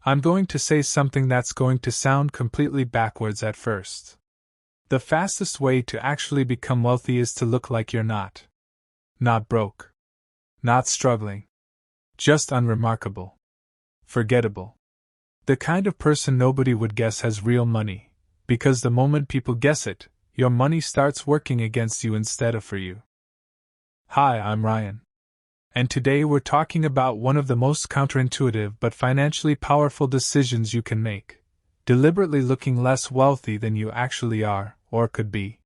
I'm going to say something that's going to sound completely backwards at first. The fastest way to actually become wealthy is to look like you're not. Not broke. Not struggling. Just unremarkable. Forgettable. The kind of person nobody would guess has real money, because the moment people guess it, your money starts working against you instead of for you. Hi, I'm Ryan. And today we're talking about one of the most counterintuitive but financially powerful decisions you can make: deliberately looking less wealthy than you actually are, or could be.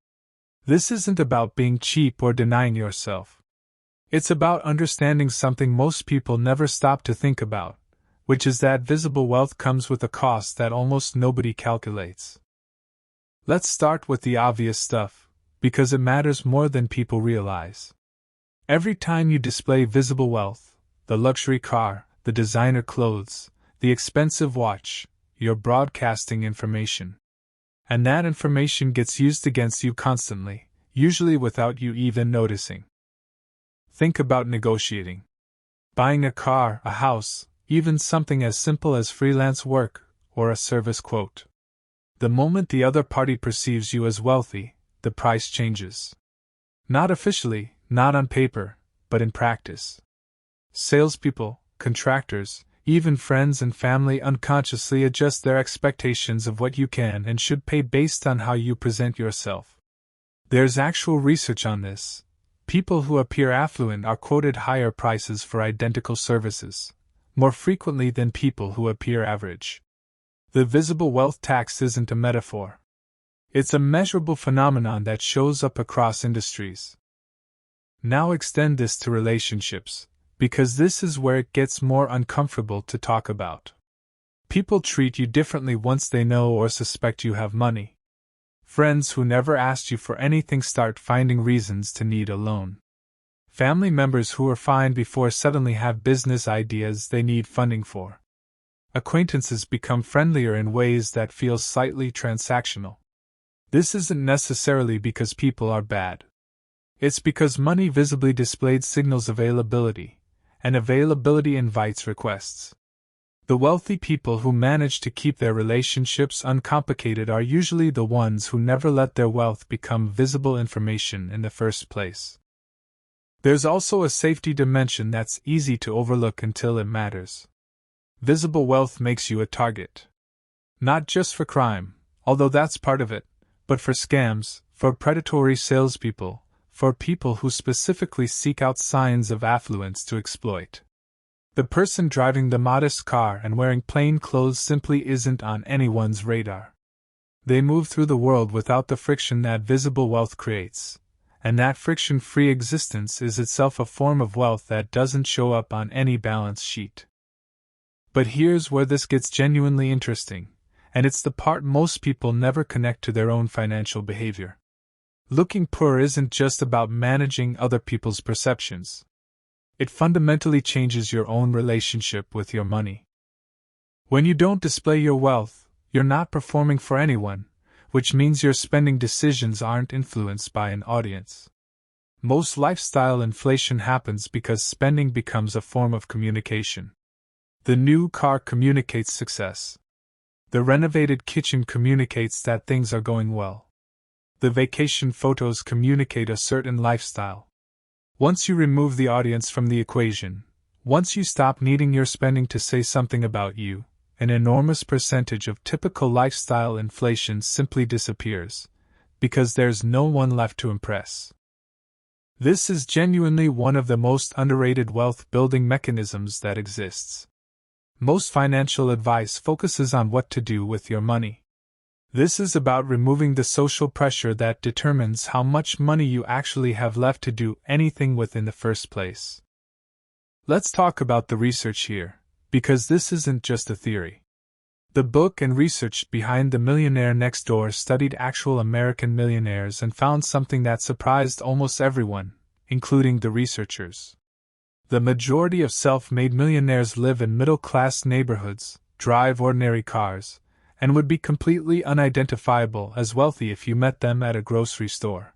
This isn't about being cheap or denying yourself. It's about understanding something most people never stop to think about, which is that visible wealth comes with a cost that almost nobody calculates. Let's start with the obvious stuff, because it matters more than people realize. Every time you display visible wealth, the luxury car, the designer clothes, the expensive watch, you're broadcasting information. And that information gets used against you constantly, usually without you even noticing. Think about negotiating. Buying a car, a house, even something as simple as freelance work or a service quote. The moment the other party perceives you as wealthy, the price changes. Not officially, not on paper, but in practice. Salespeople, contractors, even friends and family unconsciously adjust their expectations of what you can and should pay based on how you present yourself. There's actual research on this. People who appear affluent are quoted higher prices for identical services, more frequently than people who appear average. The visible wealth tax isn't a metaphor. It's a measurable phenomenon that shows up across industries. Now extend this to relationships, because this is where it gets more uncomfortable to talk about. People treat you differently once they know or suspect you have money. Friends who never asked you for anything start finding reasons to need a loan. Family members who were fine before suddenly have business ideas they need funding for. Acquaintances become friendlier in ways that feel slightly transactional. This isn't necessarily because people are bad. It's because money visibly displayed signals availability, and availability invites requests. The wealthy people who manage to keep their relationships uncomplicated are usually the ones who never let their wealth become visible information in the first place. There's also a safety dimension that's easy to overlook until it matters. Visible wealth makes you a target. Not just for crime, although that's part of it, but for scams, for predatory salespeople, for people who specifically seek out signs of affluence to exploit. The person driving the modest car and wearing plain clothes simply isn't on anyone's radar. They move through the world without the friction that visible wealth creates, and that friction-free existence is itself a form of wealth that doesn't show up on any balance sheet. But here's where this gets genuinely interesting, and it's the part most people never connect to their own financial behavior. Looking poor isn't just about managing other people's perceptions. It fundamentally changes your own relationship with your money. When you don't display your wealth, you're not performing for anyone, which means your spending decisions aren't influenced by an audience. Most lifestyle inflation happens because spending becomes a form of communication. The new car communicates success. The renovated kitchen communicates that things are going well. The vacation photos communicate a certain lifestyle. Once you remove the audience from the equation, once you stop needing your spending to say something about you, an enormous percentage of typical lifestyle inflation simply disappears, because there's no one left to impress. This is genuinely one of the most underrated wealth-building mechanisms that exists. Most financial advice focuses on what to do with your money. This is about removing the social pressure that determines how much money you actually have left to do anything with in the first place. Let's talk about the research here, because this isn't just a theory. The book and research behind The Millionaire Next Door studied actual American millionaires and found something that surprised almost everyone, including the researchers. The majority of self-made millionaires live in middle-class neighborhoods, drive ordinary cars, and would be completely unidentifiable as wealthy if you met them at a grocery store.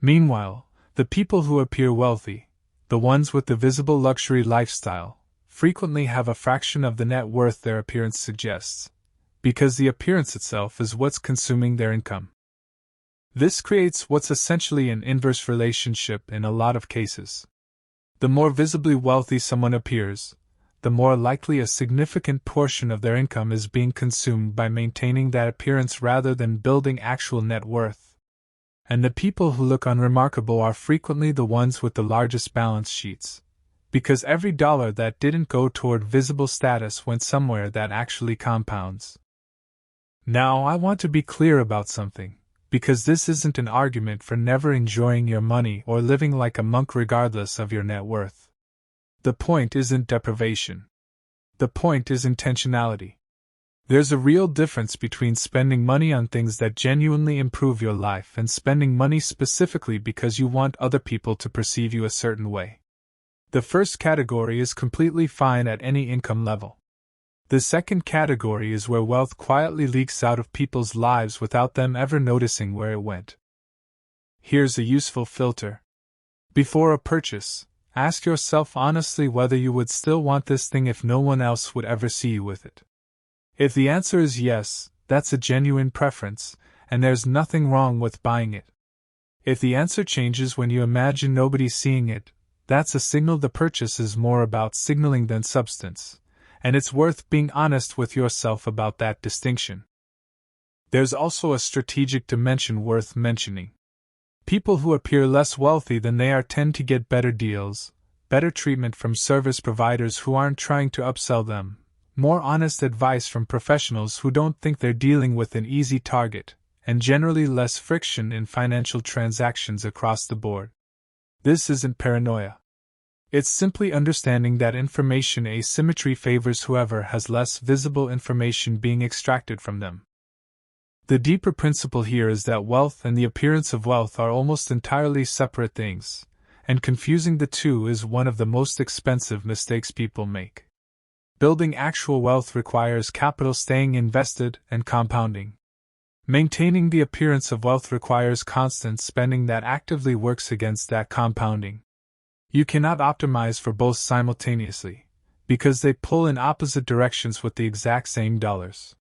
Meanwhile, the people who appear wealthy, the ones with the visible luxury lifestyle, frequently have a fraction of the net worth their appearance suggests, because the appearance itself is what's consuming their income. This creates what's essentially an inverse relationship in a lot of cases. The more visibly wealthy someone appears, the more likely a significant portion of their income is being consumed by maintaining that appearance rather than building actual net worth. And the people who look unremarkable are frequently the ones with the largest balance sheets, because every dollar that didn't go toward visible status went somewhere that actually compounds. Now, I want to be clear about something, because this isn't an argument for never enjoying your money or living like a monk regardless of your net worth. The point isn't deprivation. The point is intentionality. There's a real difference between spending money on things that genuinely improve your life and spending money specifically because you want other people to perceive you a certain way. The first category is completely fine at any income level. The second category is where wealth quietly leaks out of people's lives without them ever noticing where it went. Here's a useful filter. Before a purchase, ask yourself honestly whether you would still want this thing if no one else would ever see you with it. If the answer is yes, that's a genuine preference, and there's nothing wrong with buying it. If the answer changes when you imagine nobody seeing it, that's a signal the purchase is more about signaling than substance, and it's worth being honest with yourself about that distinction. There's also a strategic dimension worth mentioning. People who appear less wealthy than they are tend to get better deals, better treatment from service providers who aren't trying to upsell them, more honest advice from professionals who don't think they're dealing with an easy target, and generally less friction in financial transactions across the board. This isn't paranoia. It's simply understanding that information asymmetry favors whoever has less visible information being extracted from them. The deeper principle here is that wealth and the appearance of wealth are almost entirely separate things, and confusing the two is one of the most expensive mistakes people make. Building actual wealth requires capital staying invested and compounding. Maintaining the appearance of wealth requires constant spending that actively works against that compounding. You cannot optimize for both simultaneously, because they pull in opposite directions with the exact same dollars.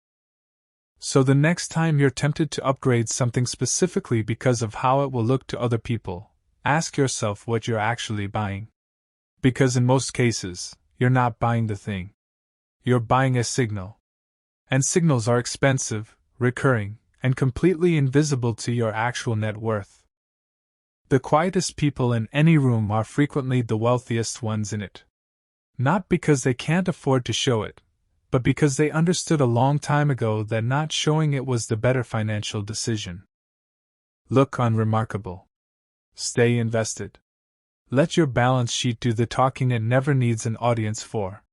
So the next time you're tempted to upgrade something specifically because of how it will look to other people, ask yourself what you're actually buying. Because in most cases, you're not buying the thing. You're buying a signal. And signals are expensive, recurring, and completely invisible to your actual net worth. The quietest people in any room are frequently the wealthiest ones in it. Not because they can't afford to show it, but because they understood a long time ago that not showing it was the better financial decision. Look unremarkable. Stay invested. Let your balance sheet do the talking it never needs an audience for.